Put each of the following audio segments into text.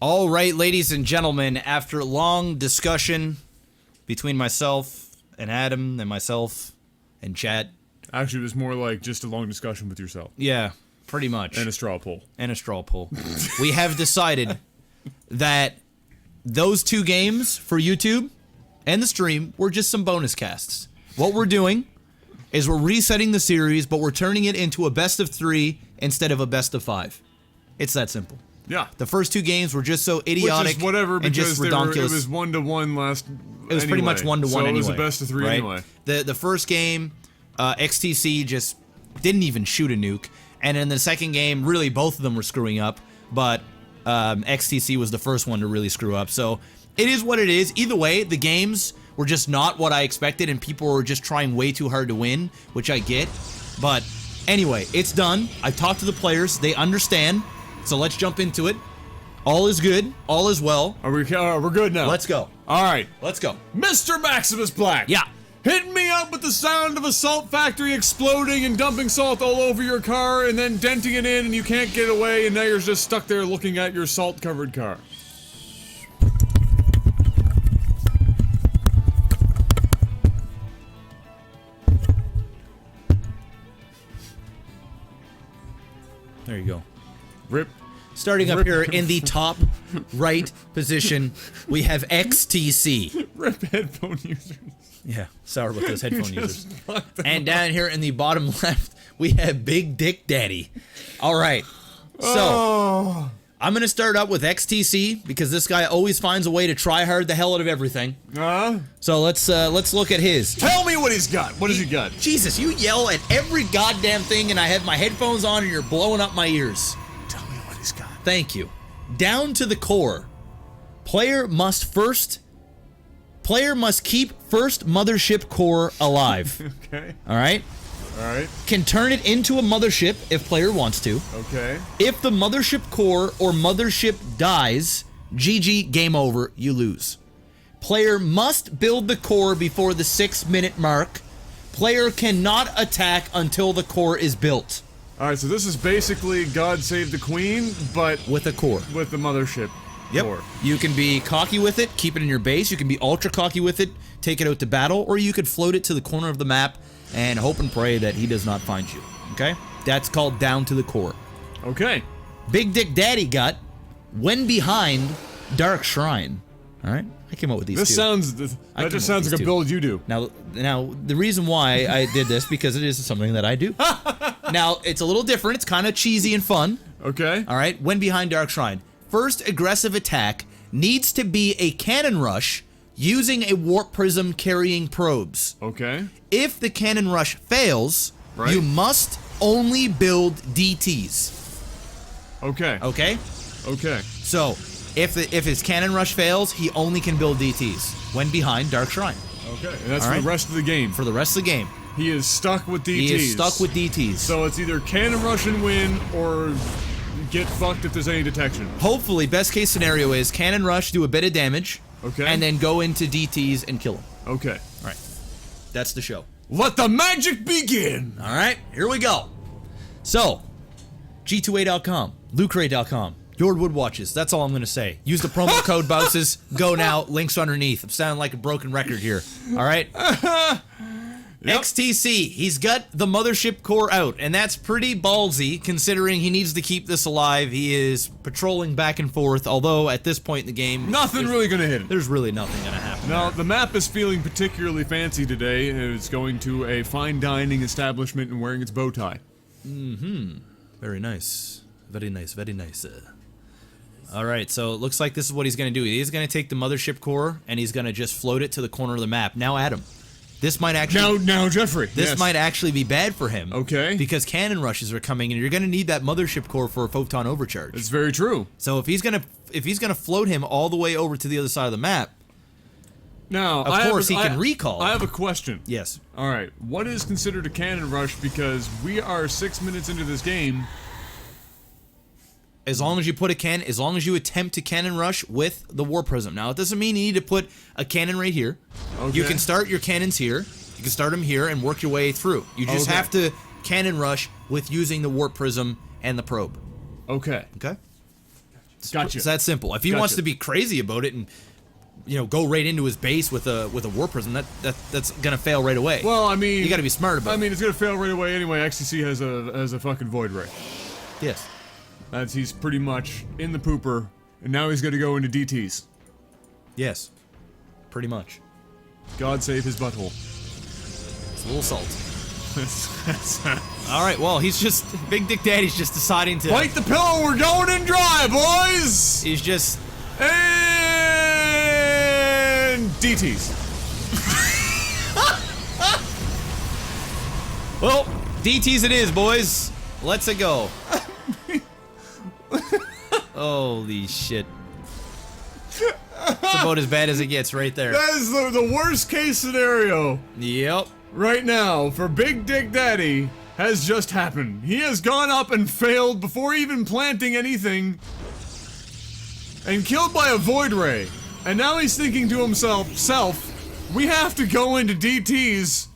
All right, ladies and gentlemen, after long discussion between myself and Adam and myself and chat. Actually, it was more like just a long discussion with yourself. Yeah, pretty much. And a straw poll. We have decided that those 2 games for YouTube and the stream were just some bonus casts. What we're doing is we're resetting the series, but we're turning it into a best of 3 instead of a best of 5. It's that simple. Yeah. The first 2 games were just so idiotic. Which is whatever, and just because redonkulous. it was 1-to-1 last. It was pretty much 1-to-1 so anyway. it was a best of 3 right? anyway. The first game, XTC just didn't even shoot a nuke, and in the second game, really both of them were screwing up, but XTC was the first one to really screw up. So it is what it is. Either way, the games were just not what I expected, and people were just trying way too hard to win, which I get. But anyway, it's done. I've talked to the players. They understand. So let's jump into it. All is good. All is well. We're good now. Let's go. All right. Let's go. Mr. MaximusBlack. Yeah. Hit me up with the sound of a salt factory exploding and dumping salt all over your car and then denting it in and you can't get away and now you're just stuck there looking at your salt-covered car. There you go. Rip. Starting up here in the top right position, we have XTC. Rip headphone users. Yeah, sorry about those headphone users. And down here in the bottom left, we have Big Dick Daddy. All right, so I'm gonna start up with XTC because this guy always finds a way to try hard the hell out of everything. So let's look at his. Tell me what he's got. What has he got? Jesus, you yell at every goddamn thing, and I have my headphones on, and you're blowing up my ears. Tell me what he's got. Thank you. Down to the core. Player must keep first mothership core alive. Okay. All right? All right. Can turn it into a mothership if player wants to. Okay. If the mothership core or mothership dies, GG, game over, you lose. Player must build the core before the 6-minute mark. Player cannot attack until the core is built. All right, so this is basically God Save the Queen, but with a core. With the mothership. Yep. Core. You can be cocky with it, keep it in your base. You can be ultra cocky with it, take it out to battle, or you could float it to the corner of the map and hope and pray that he does not find you. Okay? That's called down to the core. Okay. Big Dick Daddy got when behind Dark Shrine. All right? I came up with these This two. That just sounds like a build you do. Now, the reason why I did this, because it is something that I do. Now, it's a little different. It's kind of cheesy and fun. Okay. All right? When behind Dark Shrine. First aggressive attack needs to be a cannon rush using a warp prism carrying probes. Okay. If the cannon rush fails, you must only build DTs. Okay. Okay? Okay. So, if his cannon rush fails, he only can build DTs when behind Dark Shrine. Okay. And that's for the rest of the game. For the rest of the game. He is stuck with DTs. He is stuck with DTs. So it's either cannon rush and win, or get fucked if there's any detection. Hopefully, best case scenario is cannon rush, do a bit of damage, and then go into DTs and kill him. Okay. All right. That's the show. Let the magic begin! All right, here we go. So, G2A.com, LootCrate.com, JORD Wood Watches. That's all I'm going to say. Use the promo code BOUSES. Go now. Links underneath. I'm sounding like a broken record here. All right? Yep. XTC, he's got the mothership core out, and that's pretty ballsy considering he needs to keep this alive. He is patrolling back and forth, although at this point in the game, nothing really gonna hit him. There's really nothing gonna happen. Now, the map is feeling particularly fancy today. It's going to a fine dining establishment and wearing its bow tie. Mm-hmm. Very nice. Very nice, very nice. All right, so it looks like this is what he's gonna do. He's gonna take the mothership core, and he's gonna just float it to the corner of the map. Now, Adam. This might actually now Jeffrey. This might actually be bad for him. Okay. Because cannon rushes are coming, and you're going to need that mothership core for a photon overcharge. It's very true. So if he's gonna float him all the way over to the other side of the map, now of course he can recall. I have a question. Yes. All right. What is considered a cannon rush? Because we are 6 minutes into this game. As long as you attempt to cannon rush with the war prism. Now, it doesn't mean you need to put a cannon right here. Okay. You can start your cannons here. You can start them here and work your way through. You just have to cannon rush with using the warp prism and the probe. Okay. Okay? Gotcha. It's that simple. If he wants to be crazy about it and, you know, go right into his base with a war prism, that's gonna fail right away. Well, I mean, you gotta be smart about it. I mean, it's gonna fail right away anyway. XTC has a fucking Void Ray. Yes. He's pretty much in the pooper, and now he's gonna go into DTs. Yes. Pretty much. God save his butthole. It's a little salt. All right. Well, he's just Big Dick Daddy's just deciding to bite the pillow. We're going in dry, boys. He's just and DTs. Well, DTs it is, boys. Let's it go. Holy shit. It's about as bad as it gets right there. That is the worst case scenario. Yep. Right now, for Big Dick Daddy, has just happened. He has gone up and failed before even planting anything, and killed by a Void Ray. And now he's thinking to himself, we have to go into DTs,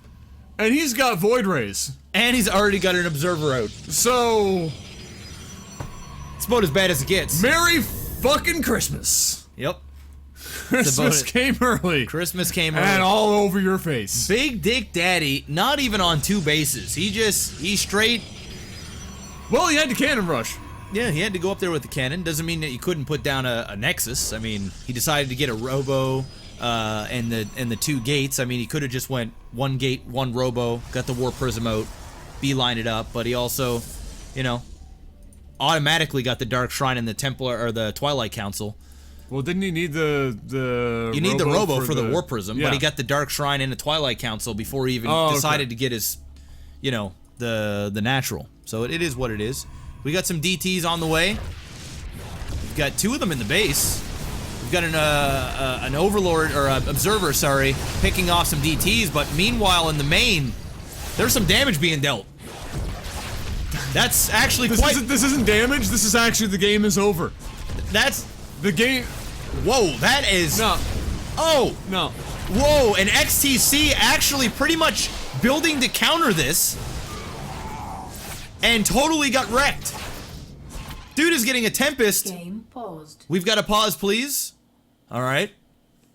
and he's got Void Rays. And he's already got an Observer out. So... it's about as bad as it gets. Merry fucking Christmas. Yep. Christmas came early. Christmas came early. And all over your face. Big Dick Daddy, not even on 2 bases. He straight... well, he had to cannon rush. Yeah, he had to go up there with the cannon. Doesn't mean that you couldn't put down a Nexus. I mean, he decided to get a Robo and the 2 gates. I mean, he could have just went 1 gate, 1 Robo, got the War Prism out, beeline it up, but he also, you know, automatically got the Dark Shrine and the Templar, or the Twilight Council. Well, didn't he need the You need the Robo for the War Prism, yeah. but he got the Dark Shrine and the Twilight Council before he even decided to get his, you know, the natural. So it is what it is. We got some DTs on the way. We've got 2 of them in the base. We've got an Overlord, or Observer, sorry, picking off some DTs, but meanwhile in the main, there's some damage being dealt. That's actually this isn't damage, this is actually the game is over. That's... the game... whoa, that is... no. Oh! No. Whoa, and XTC actually pretty much building to counter this, and totally got wrecked. Dude is getting a Tempest. Game paused. We've got a pause, please. All right.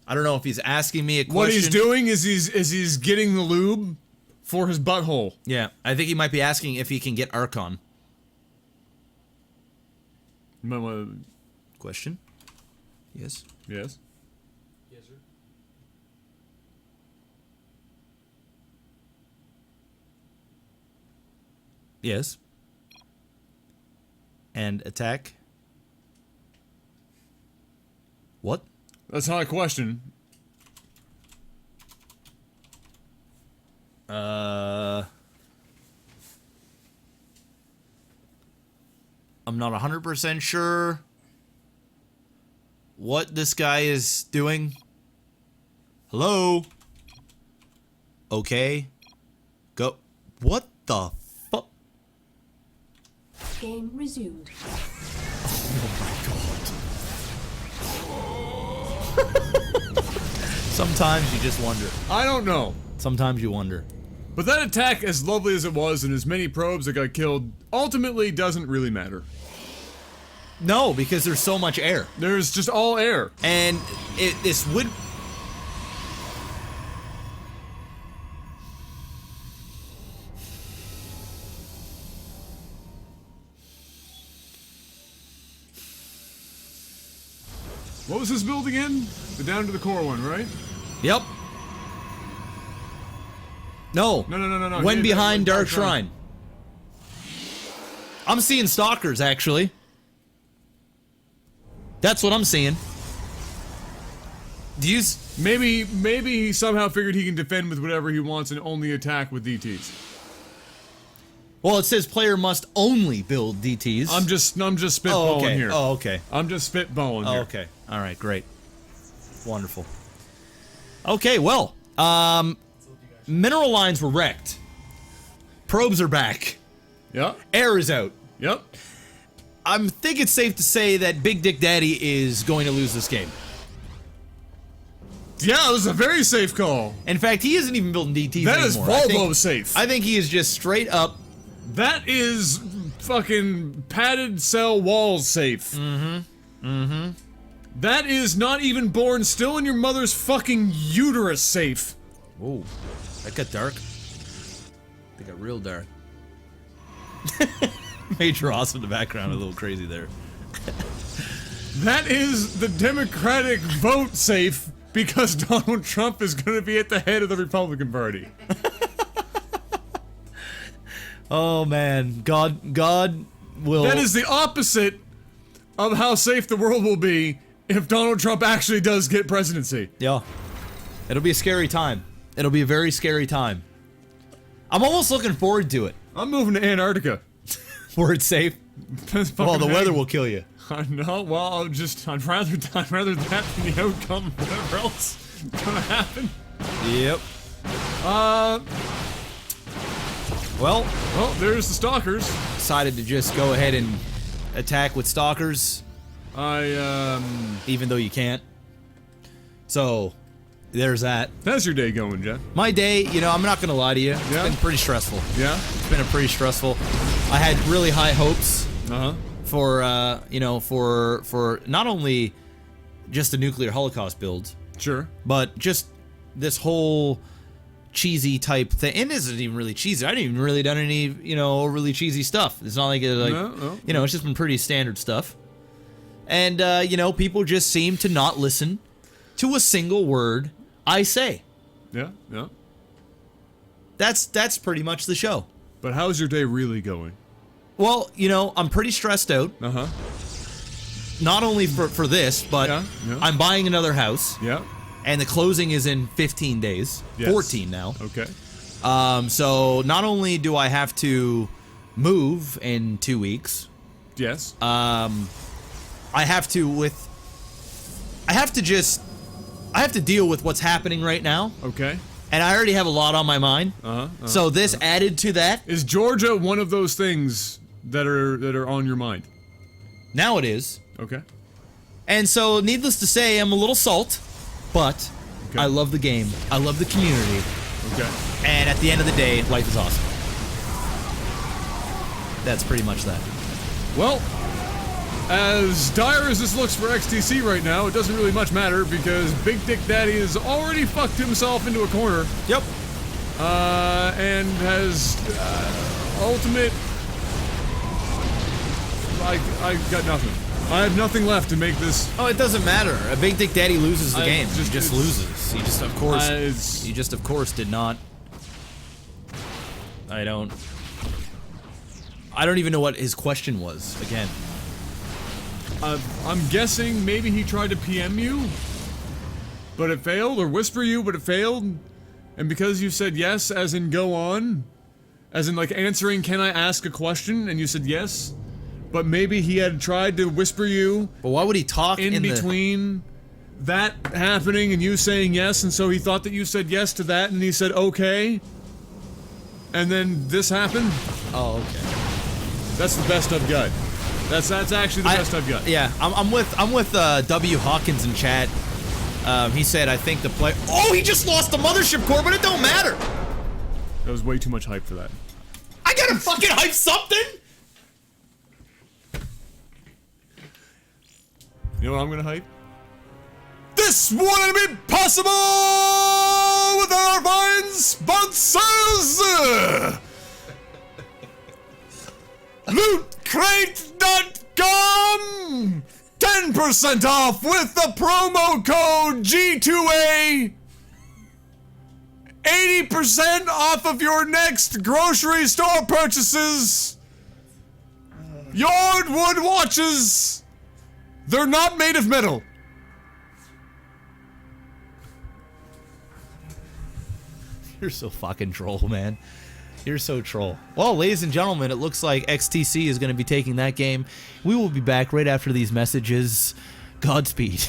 I don't know if he's asking me a question. What he's doing is he's getting the lube for his butthole. Yeah, I think he might be asking if he can get Archon. Question? Yes. Yes. Yes, sir. Yes. And attack. What? That's not a question. I'm not 100% sure what this guy is doing. Hello? Okay. Go. What the fuck? Game resumed. Sometimes you just wonder. I don't know. Sometimes you wonder. But that attack, as lovely as it was, and as many probes that got killed, ultimately doesn't really matter. No, because there's so much air. There's just all air. And this would... What was this build again? The down to the core one, right? Yep. No. No. When behind Dark Shrine. I'm seeing Stalkers, actually. That's what I'm seeing. Do you... Maybe he somehow figured he can defend with whatever he wants and only attack with DTs. Well, it says player must only build DTs. I'm just spitballing here. Oh, okay. I'm just spitballing here. Oh, okay. All right, great. Wonderful. Okay, well, mineral lines were wrecked. Probes are back. Yep. Air is out. Yep. I think it's safe to say that Big Dick Daddy is going to lose this game. Yeah, it was a very safe call. In fact, he isn't even building DTs That anymore. is Volvo safe. I think he is just straight up. That is fucking padded cell walls safe. Mm-hmm. That is not even born, still in your mother's fucking uterus safe. Whoa, that got dark. They got real dark. Major Ross in the background, a little crazy there. That is the Democratic vote safe because Donald Trump is going to be at the head of the Republican Party. Oh man, God will. That is the opposite of how safe the world will be if Donald Trump actually does get presidency. Yeah. It'll be a scary time. It'll be a very scary time. I'm almost looking forward to it. I'm moving to Antarctica. Where it's safe. Well, the weather will kill you. No, well, I'd rather that than the outcome, whatever else is gonna happen. Yep. Well, there's the stalkers. Decided to just go ahead and attack with stalkers. Even though you can't. So, there's that. How's your day going, Jeff? My day, you know, I'm not gonna lie to you. It's been pretty stressful. Yeah? It's been pretty stressful. I had really high hopes. For, you know, for not only just the nuclear holocaust build. Sure. But just this whole cheesy type thing. And it isn't even really cheesy. I didn't even really done any, you know, really cheesy stuff. It's not like, you know, it's just been pretty standard stuff. And, you know, people just seem to not listen to a single word I say. Yeah, yeah. That's pretty much the show. But how's your day really going? Well, you know, I'm pretty stressed out. Not only for this, but I'm buying another house. Yeah. And the closing is in 15 days. Yes. 14 now. Okay. So not only do I have to move in 2 weeks. Yes. I have to deal with what's happening right now. Okay. And I already have a lot on my mind. So this added to that. Is Georgia one of those things that are on your mind? Now it is. Okay. And so, needless to say, I'm a little salt, but I love the game. I love the community. Okay. And at the end of the day, life is awesome. That's pretty much that. Well, as dire as this looks for XTC right now, it doesn't really much matter because Big Dick Daddy has already fucked himself into a corner. Yep. And has ultimate. I got nothing. I have nothing left to make this. Oh, it doesn't matter. A Big Dick Daddy loses the game. He just loses. He just, of course, did not. I don't even know what his question was. Again. I'm guessing maybe he tried to PM you, but it failed, or whisper you, but it failed. And because you said yes, as in go on, as in like answering, can I ask a question? And you said yes. But maybe he had tried to whisper you. But why would he talk in between that happening and you saying yes? And so he thought that you said yes to that, and he said okay. And then this happened. Oh, okay. That's the best I've got. That's actually the best I've got. Yeah, I'm with W Hawkins in chat. He said I think the play. Oh, he just lost the mothership core, but it don't matter. That was way too much hype for that. I gotta fucking hype something. You know what I'm gonna hype? This wouldn't be possible without our fine sponsors! LootCrate.com! 10% off with the promo code G2A! 80% off of your next grocery store purchases! JORD wood watches! They're not made of metal. You're so fucking troll, man. You're so troll. Well, ladies and gentlemen, it looks like XTC is going to be taking that game. We will be back right after these messages. Godspeed.